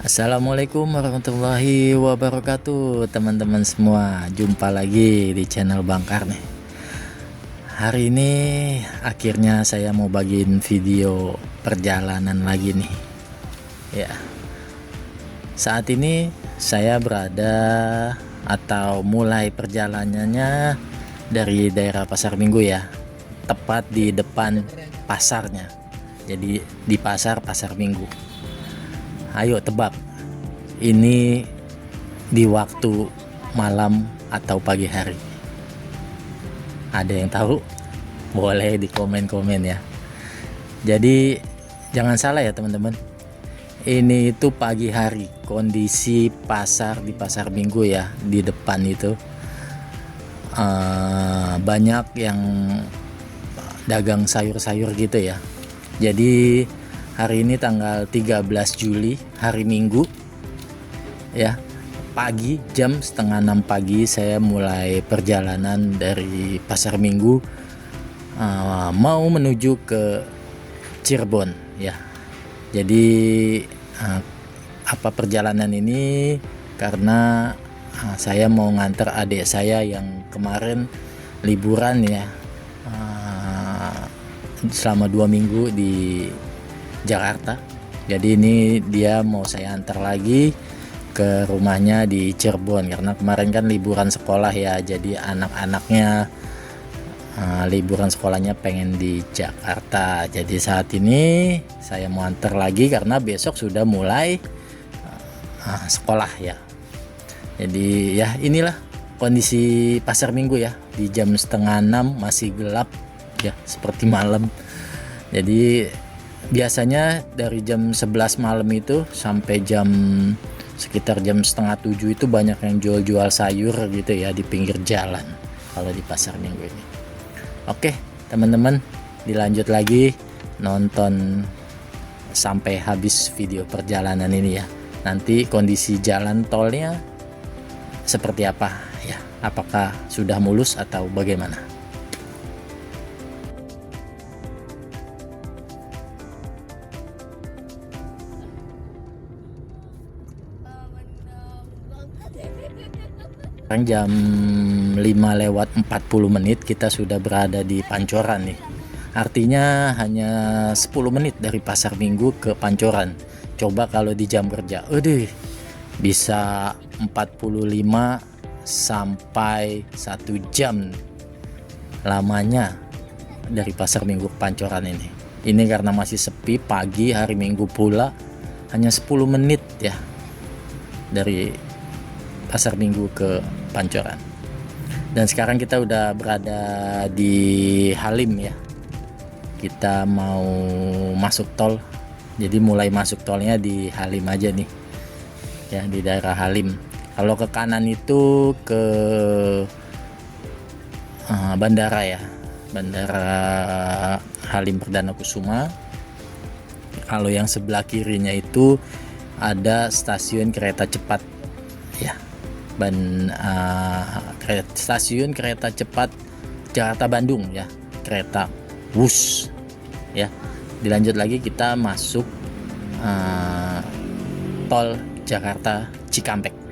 Assalamualaikum warahmatullahi wabarakatuh, teman-teman semua. Jumpa lagi di channel Bangkar nih. Hari ini akhirnya saya mau bagiin video perjalanan lagi nih. Ya, saat ini saya berada atau mulai perjalanannya dari daerah Pasar Minggu ya, tepat di depan pasarnya. Jadi di Pasar Minggu. Ayo tebak, ini di waktu malam atau pagi hari? Ada yang tahu? Boleh di komen-komen ya. Jadi jangan salah ya teman-teman, ini itu pagi hari. Kondisi pasar di Pasar Minggu ya, di depan itu banyak yang dagang sayur-sayur gitu ya. Jadi hari ini tanggal 13 Juli, hari Minggu ya, pagi jam setengah 6 pagi saya mulai perjalanan dari Pasar Minggu mau menuju ke Cirebon ya. Jadi apa perjalanan ini karena saya mau nganter adik saya yang kemarin liburan ya, selama 2 minggu di Jakarta. Jadi ini dia mau saya antar lagi ke rumahnya di Cirebon karena kemarin kan liburan sekolah ya. Jadi anak-anaknya liburan sekolahnya pengen di Jakarta. Jadi saat ini saya mau antar lagi karena besok sudah mulai sekolah ya. Jadi ya inilah kondisi Pasar Minggu ya, di jam setengah 6 masih gelap ya, seperti malam. Jadi biasanya dari jam 11 malam itu sampai sekitar jam setengah 7 itu banyak yang jual-jual sayur gitu ya di pinggir jalan kalau di Pasar Minggu ini. Oke teman-teman, dilanjut lagi nonton sampai habis video perjalanan ini ya. Nanti kondisi jalan tolnya seperti apa ya, apakah sudah mulus atau bagaimana. Sekarang jam 5:40 kita sudah berada di Pancoran nih. Artinya hanya 10 menit dari Pasar Minggu ke Pancoran. Coba kalau di jam kerja, bisa 45 sampai 1 jam lamanya dari Pasar Minggu ke Pancoran ini. Ini karena masih sepi, pagi hari Minggu pula, hanya 10 menit ya dari Pasar Minggu ke Pancoran. Dan sekarang kita udah berada di Halim ya. Kita mau masuk tol. Jadi mulai masuk tolnya di Halim aja nih. Ya, di daerah Halim. Kalau ke kanan itu ke bandara ya. Bandara Halim Perdana Kusuma. Kalau yang sebelah kirinya itu ada stasiun kereta cepat ya. Stasiun kereta cepat Jakarta Bandung ya, kereta Wus ya. Dilanjut lagi kita masuk tol Jakarta Cikampek.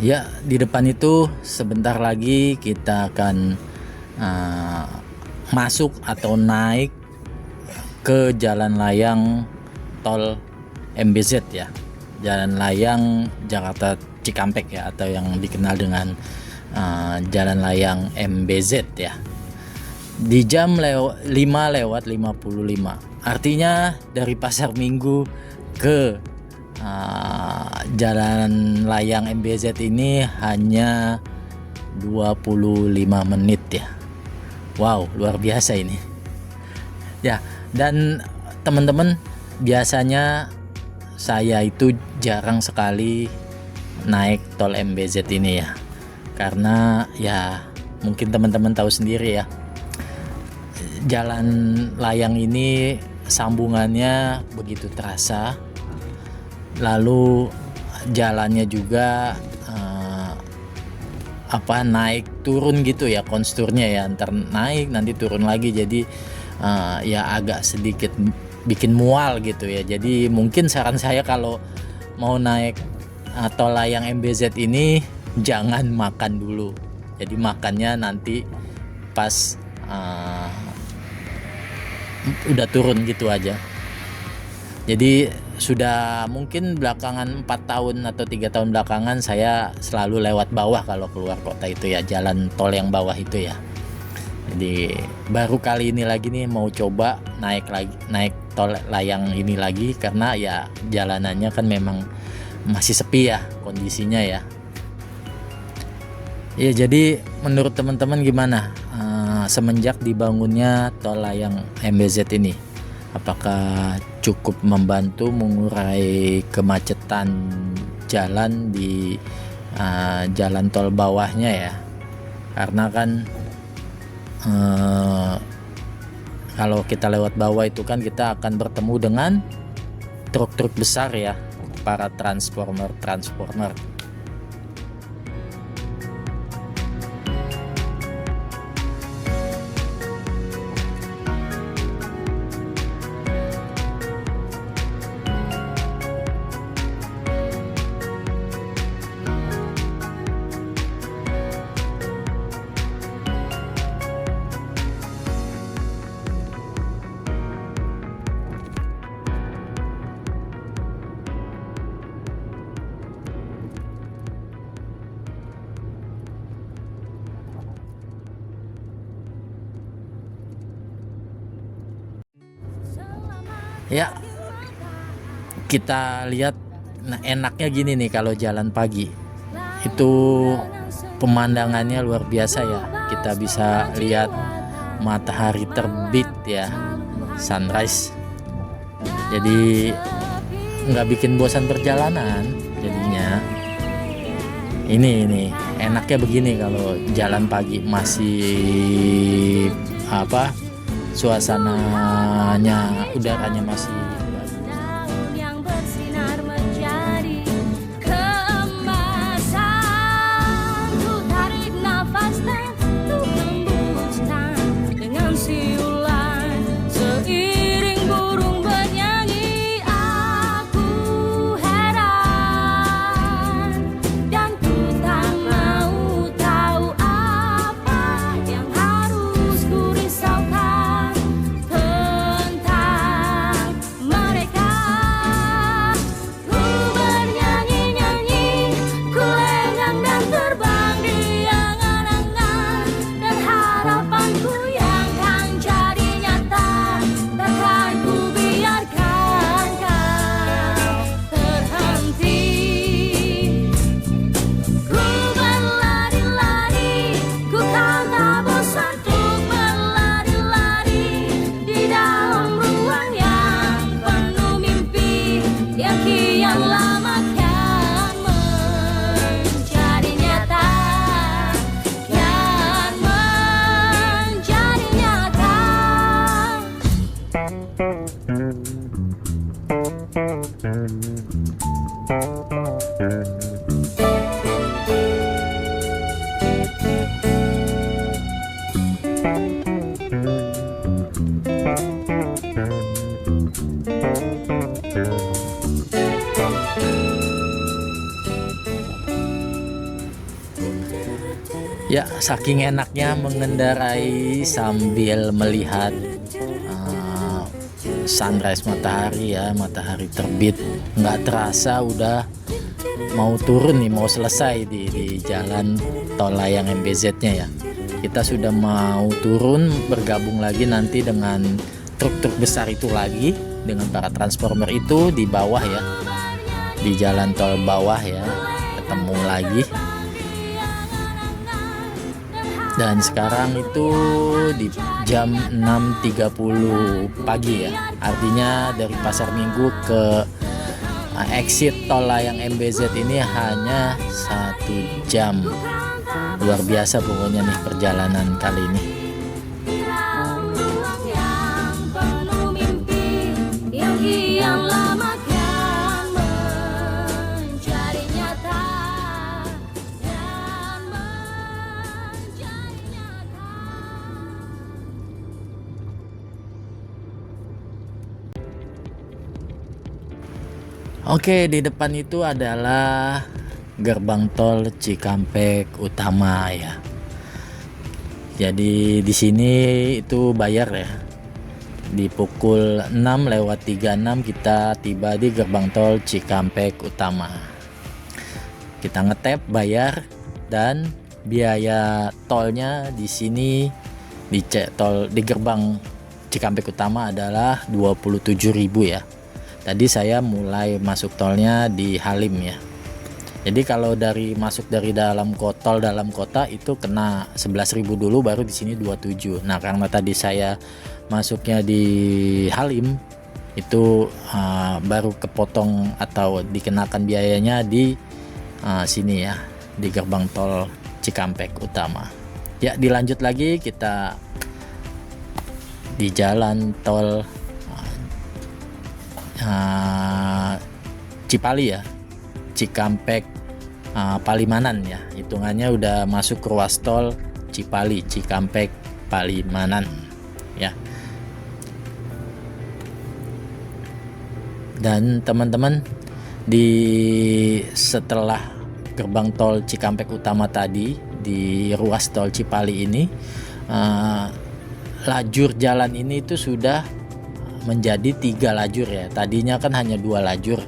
Ya, di depan itu sebentar lagi kita akan masuk atau naik ke jalan layang tol MBZ ya. Jalan Layang Jakarta Cikampek ya, atau yang dikenal dengan Jalan Layang MBZ ya. Di jam 5:55. Artinya dari Pasar Minggu ke Jalan Layang MBZ ini hanya 25 menit ya. Wow, luar biasa ini. Ya, dan teman-teman, biasanya saya itu jarang sekali naik tol MBZ ini ya. Karena ya mungkin teman-teman tahu sendiri ya, Jalan Layang ini sambungannya begitu terasa, lalu jalannya juga naik turun gitu ya, konsturnya ya, ntar naik nanti turun lagi, jadi ya agak sedikit bikin mual gitu ya. Jadi mungkin saran saya kalau mau naik tol layang MBZ ini jangan makan dulu, jadi makannya nanti pas udah turun gitu aja. Jadi sudah mungkin belakangan 4 tahun atau 3 tahun belakangan saya selalu lewat bawah kalau keluar kota itu ya, jalan tol yang bawah itu ya. Jadi baru kali ini lagi nih mau coba naik tol layang ini lagi, karena ya jalanannya kan memang masih sepi ya kondisinya ya. Ya, jadi menurut teman-teman gimana semenjak dibangunnya tol layang MBZ ini? Apakah cukup membantu mengurai kemacetan jalan di jalan tol bawahnya ya? Karena kan kalau kita lewat bawah itu kan kita akan bertemu dengan truk-truk besar ya, para transformer. Ya, kita lihat, nah enaknya gini nih kalau jalan pagi itu pemandangannya luar biasa ya. Kita bisa lihat matahari terbit ya, sunrise. Jadi nggak bikin bosan perjalanan jadinya. Ini enaknya begini kalau jalan pagi, masih suasananya, udaranya masih yang bersinar menjadi keemasan. Ku tarik nafas dan ku hembuskan dengan siulan, seiring burung bernyanyi. Aku heran dan ku tak mau tahu apa yang harus ku risaukan. Ya, saking enaknya mengendarai sambil melihat sunrise matahari ya, matahari terbit. Nggak terasa udah mau turun nih, mau selesai di jalan tol layang MBZ-nya ya. Kita sudah mau turun, bergabung lagi nanti dengan truk-truk besar itu lagi, dengan para transformer itu di bawah ya, di jalan tol bawah ya, ketemu lagi. Dan sekarang itu di jam 6.30 pagi ya, artinya dari Pasar Minggu ke exit tol layang MBZ ini hanya 1 jam. Luar biasa pokoknya nih perjalanan kali ini. Oke, di depan itu adalah gerbang tol Cikampek Utama ya. Jadi di sini itu bayar ya. Di pukul 6:36 kita tiba di gerbang tol Cikampek Utama. Kita ngetap, bayar, dan biaya tolnya di sini di gerbang Cikampek Utama adalah 27.000 ya. Tadi saya mulai masuk tolnya di Halim ya. Jadi kalau masuk dari dalam kota itu kena 11.000 dulu, baru di sini 27. Nah, karena tadi saya masuknya di Halim itu baru kepotong atau dikenakan biayanya di sini ya, di gerbang tol Cikampek Utama. Ya, dilanjut lagi kita di jalan tol Cipali ya, Cikampek Palimanan ya, hitungannya udah masuk ke ruas tol Cipali Cikampek Palimanan ya. Dan teman-teman, setelah gerbang tol Cikampek Utama tadi, di ruas tol Cipali ini lajur jalan ini itu sudah menjadi 3 lajur ya. Tadinya kan hanya 2 lajur,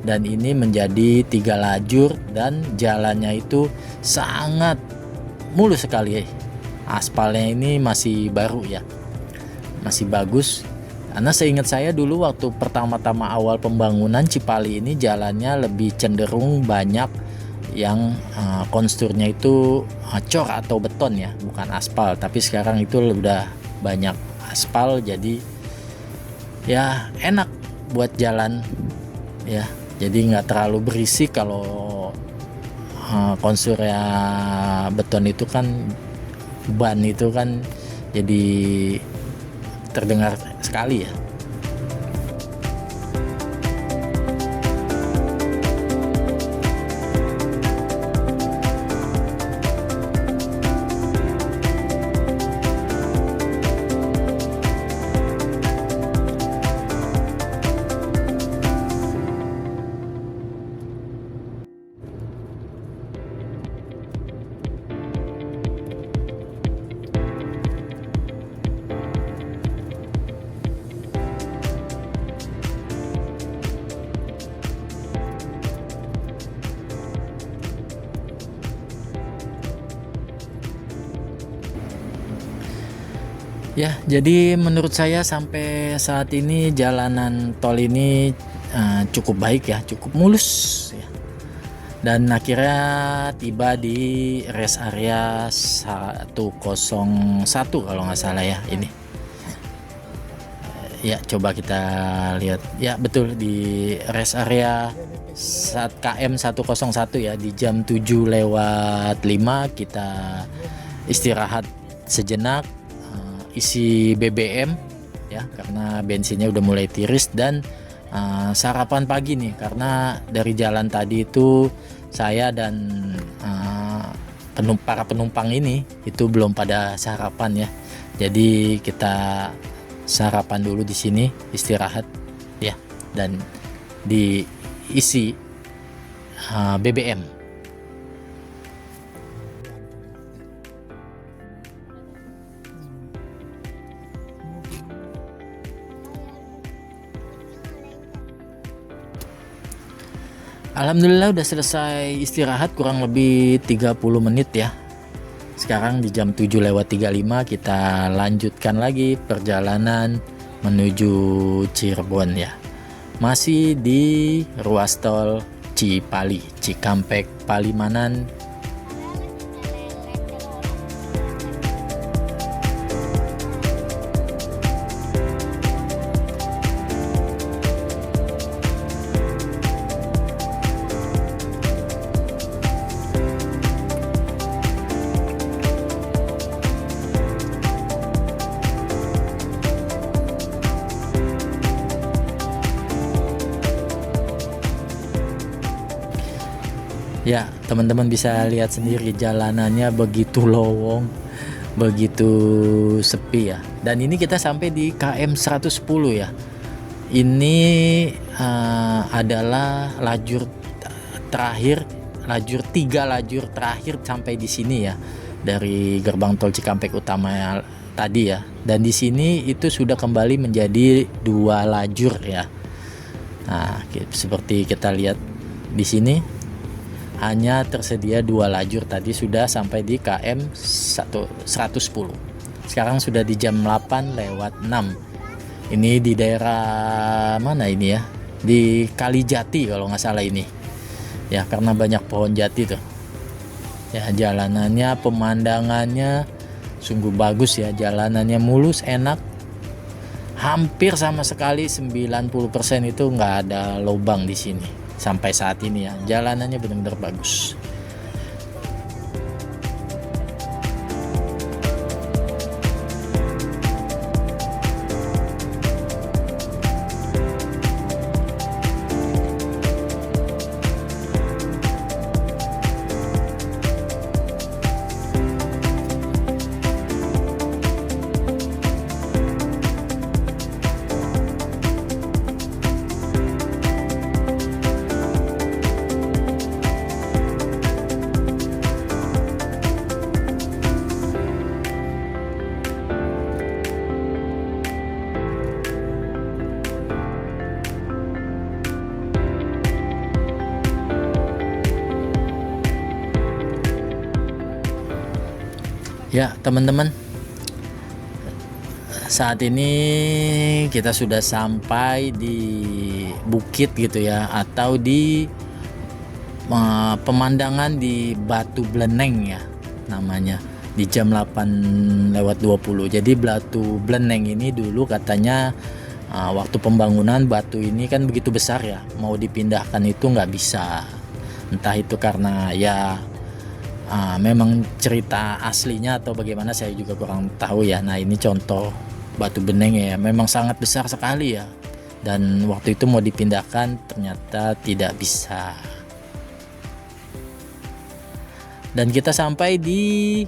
dan ini menjadi 3 lajur, dan jalannya itu sangat mulus sekali. Aspalnya ini masih baru ya, masih bagus. Karena seingat saya dulu waktu pertama-tama awal pembangunan Cipali ini, jalannya lebih cenderung banyak yang konsturnya itu cor atau beton ya, bukan aspal. Tapi sekarang itu udah banyak aspal, jadi ya enak buat jalan ya. Jadi nggak terlalu berisik. Kalau konturnya beton itu kan, ban itu kan jadi terdengar sekali ya. Ya, jadi menurut saya sampai saat ini jalanan tol ini cukup baik ya, cukup mulus ya. Dan akhirnya tiba di rest area 101 kalau nggak salah ya ini. Ya, coba kita lihat. Ya, betul, di rest area KM 101 ya, di jam 7:05 kita istirahat sejenak, isi BBM ya, karena bensinnya udah mulai tiris, dan sarapan pagi nih, karena dari jalan tadi itu saya dan para penumpang ini itu belum pada sarapan ya. Jadi kita sarapan dulu di sini, istirahat ya, dan diisi BBM. Alhamdulillah udah selesai istirahat kurang lebih 30 menit ya. Sekarang di jam 7:35 kita lanjutkan lagi perjalanan menuju Cirebon ya. Masih di ruas tol Cipali, Cikampek, Palimanan. Ya, teman-teman bisa lihat sendiri jalanannya begitu lowong, begitu sepi ya. Dan ini kita sampai di KM 110 ya. Ini adalah lajur terakhir, tiga lajur terakhir sampai di sini ya. Dari gerbang tol Cikampek utama tadi ya. Dan di sini itu sudah kembali menjadi 2 lajur ya. Nah, seperti kita lihat di sini hanya tersedia 2 lajur, tadi sudah sampai di KM 110. Sekarang sudah di jam 8:06. Ini di daerah mana ini ya? Di Kalijati kalau nggak salah ini. Ya, karena banyak pohon jati tuh. Ya, jalanannya, pemandangannya sungguh bagus ya. Jalanannya mulus, enak. Hampir sama sekali 90% itu nggak ada lubang di sini. Sampai saat ini ya, jalanannya benar-benar bagus. Ya, teman-teman, saat ini kita sudah sampai di bukit gitu ya, atau di pemandangan di Batu Bleneng ya namanya, di jam 8:20. Jadi Batu Bleneng ini dulu katanya waktu pembangunan batu ini kan begitu besar ya, mau dipindahkan itu nggak bisa. Entah itu karena ya memang cerita aslinya atau bagaimana, saya juga kurang tahu ya. Nah, ini contoh Batu Beneng ya, memang sangat besar sekali ya. Dan waktu itu mau dipindahkan ternyata tidak bisa. Dan kita sampai di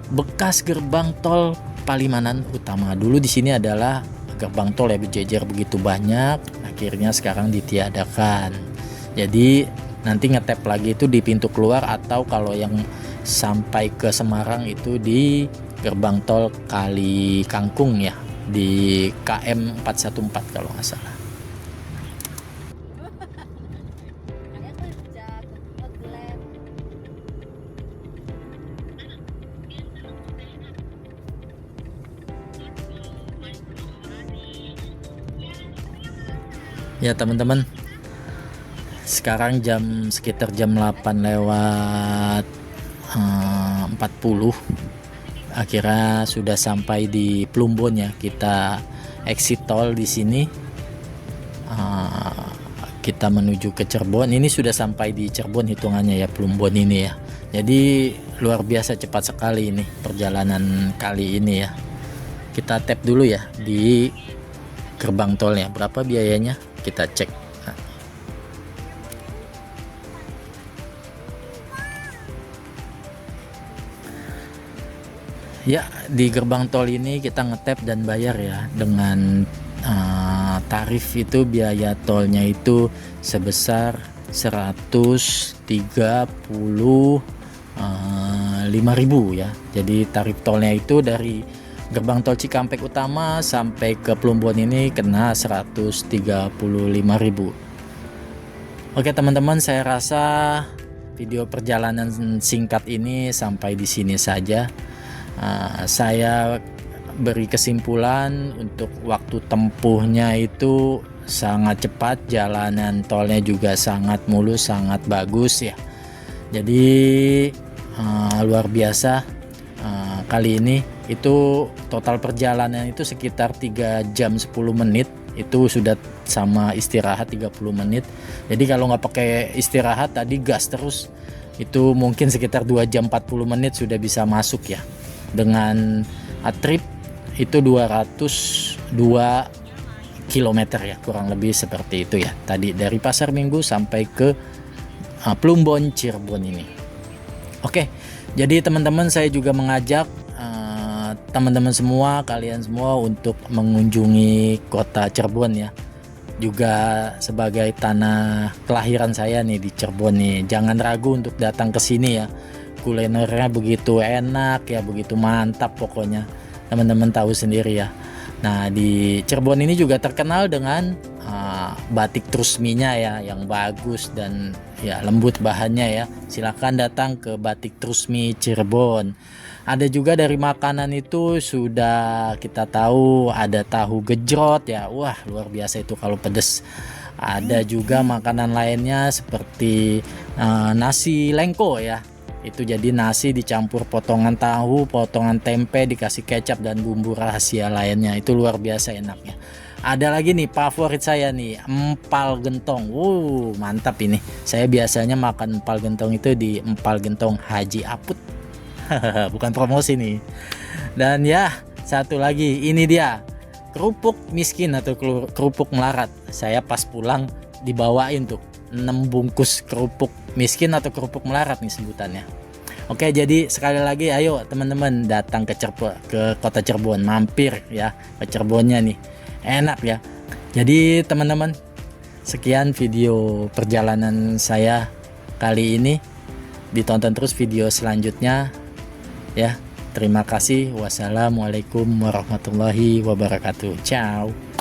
bekas gerbang tol Palimanan utama. Dulu di sini adalah gerbang tol ya, berjejer begitu banyak, akhirnya sekarang ditiadakan. Jadi nanti ngetap lagi itu di pintu keluar, atau kalau yang sampai ke Semarang itu di gerbang tol Kali Kangkung ya, di KM 414 kalau nggak salah. Ya teman-teman, sekarang sekitar jam 8:40, akhirnya sudah sampai di Plumbon ya. Kita exit tol di sini, kita menuju ke Cirebon. Ini sudah sampai di Cirebon hitungannya ya, Plumbon ini ya. Jadi luar biasa cepat sekali ini perjalanan kali ini ya. Kita tap dulu ya di gerbang tolnya, berapa biayanya kita cek. Ya, di gerbang tol ini kita ngetap dan bayar ya dengan tarif itu, biaya tolnya itu sebesar 135.000 ya. Jadi tarif tolnya itu dari gerbang tol Cikampek utama sampai ke Plumbon ini kena 135.000. Oke teman-teman, saya rasa video perjalanan singkat ini sampai di sini saja. Saya beri kesimpulan untuk waktu tempuhnya itu sangat cepat, jalanan tolnya juga sangat mulus, sangat bagus ya. Jadi luar biasa. Kali ini itu total perjalanan itu sekitar 3 jam 10 menit, itu sudah sama istirahat 30 menit. Jadi kalau nggak pakai istirahat tadi gas terus, itu mungkin sekitar 2 jam 40 menit sudah bisa masuk ya. Dengan trip itu 202 km ya, kurang lebih seperti itu ya. Tadi dari Pasar Minggu sampai ke Plumbon Cirebon ini. Oke, jadi teman-teman, saya juga mengajak teman-teman semua, kalian semua untuk mengunjungi kota Cirebon ya. Juga sebagai tanah kelahiran saya nih di Cirebon nih, jangan ragu untuk datang ke sini ya. Kulinernya begitu enak ya, begitu mantap pokoknya. Teman-teman tahu sendiri ya. Nah, di Cirebon ini juga terkenal dengan batik trusminya ya, yang bagus dan ya lembut bahannya ya. Silakan datang ke Batik Trusmi Cirebon. Ada juga dari makanan itu sudah kita tahu ada tahu gejrot ya. Wah, luar biasa itu kalau pedes. Ada juga makanan lainnya seperti nasi lengko ya. Itu jadi nasi dicampur potongan tahu, potongan tempe, dikasih kecap dan bumbu rahasia lainnya. Itu luar biasa enaknya. Ada lagi nih favorit saya nih, empal gentong. Mantap ini. Saya biasanya makan empal gentong itu di Empal Gentong Haji Aput. Bukan promosi nih. Dan ya, satu lagi, ini dia kerupuk miskin atau kerupuk melarat. Saya pas pulang dibawain tuh 6 bungkus kerupuk miskin atau kerupuk melarat nih sebutannya. Oke, jadi sekali lagi ayo teman-teman datang ke kota Cirebon, mampir ya ke Cirebonnya nih. Enak ya. Jadi teman-teman, sekian video perjalanan saya kali ini. Ditonton terus video selanjutnya ya. Terima kasih. Wassalamualaikum warahmatullahi wabarakatuh. Ciao.